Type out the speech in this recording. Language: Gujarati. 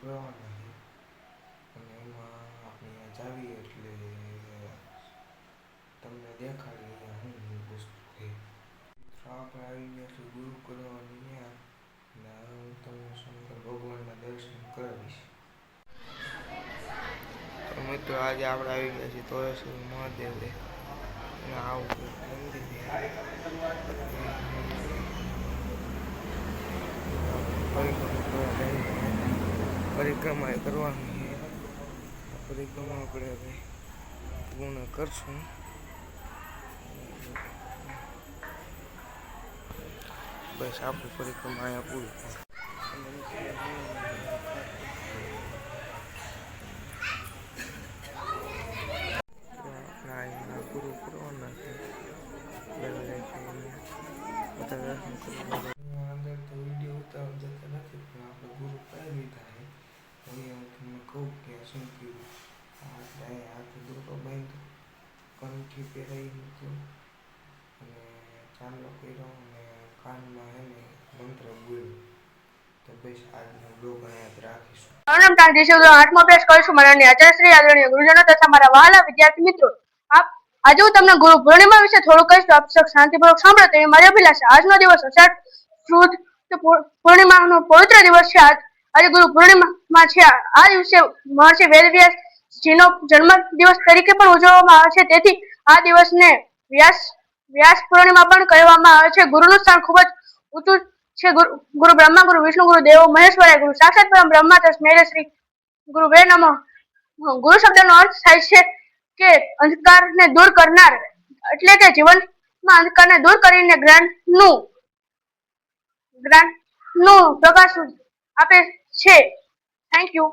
કરવાના છે અને એમાં આપણે જાવીએ એટલે તમને દેખાડી હું વસ્તુ છે. આપણે આવી ગયા છે ગુરુ કરવાની ત્યાં, અને હવે હું તમને શંકર ભગવાનના દર્શન કરાવીશ. તો મિત્રો આજે આપણે આવી ગયા છીએ તોરેશ્વર મહાદેવ અને આવું મંદિર પરિક્રમા કરવાની છે. પરિક્રમા આપણે હવે પૂર્ણ કરશું. બસ આપણી પરિક્રમા અહીંયા પૂરી. પૂરું કરવાના છે. અંદર તો વિડીયો ઉતારવા જતા નથી, પણ આપણે ગુરુ પાઈ લીધા છે. હવે હું તમને કહું કે શું કર્યું. આપણે હાથ દોરો બાંધ્યો, કંઠી પહેરાવી મૂક્યો અને ચાંદલો કર્યો અને કાનમાં એને મંત્ર બોલ્યો. તો બસ આજનો બ્લોગ અહીંયા જ રાખીશું. નામ તાંજી છે 8મો અભ્યાસ કરીશું. મારા આચાર્ય શ્રી આદરણીય ગુરુજનો તથા મારા વહાલા વિદ્યાર્થી મિત્રો, આજે હું તમને ગુરુ પૂર્ણિમા વિશે થોડું કહીશ તો આપ સૌ શાંતિપૂર્વક સાંભળો તેવી મારી અભિલાષા. આજનો દિવસ અષાઢ સુદ પૂર્ણિમાનો પવિત્ર દિવસ છે. આજે ગુરુ પૂર્ણિમા છે. આ દિવસે મહર્ષિ વેદવ્યાસજીનો જન્મ દિવસ તરીકે પણ ઉજવવામાં આવે છે. તેથી આ દિવસને વ્યાસ પૂર્ણિમા પણ કહેવામાં આવે છે. ગુરુનું સ્થાન ખૂબ જ ઊંચું છે. ગુરુ બ્રહ્મા, ગુરુ વિષ્ણુ, ગુરુ દેવો મહેશ્વરાય, ગુરુ સાક્ષાત પરમ બ્રહ્મા તસ્મૈ શ્રી ગુરુવે નમઃ. ગુરુ શબ્દનો અર્થ થાય છે કે અંધકારને દૂર કરનાર, એટલે કે જીવનમાં અંધકારને દૂર કરીને જ્ઞાનનું પ્રકાશ આપે છે. Thank you.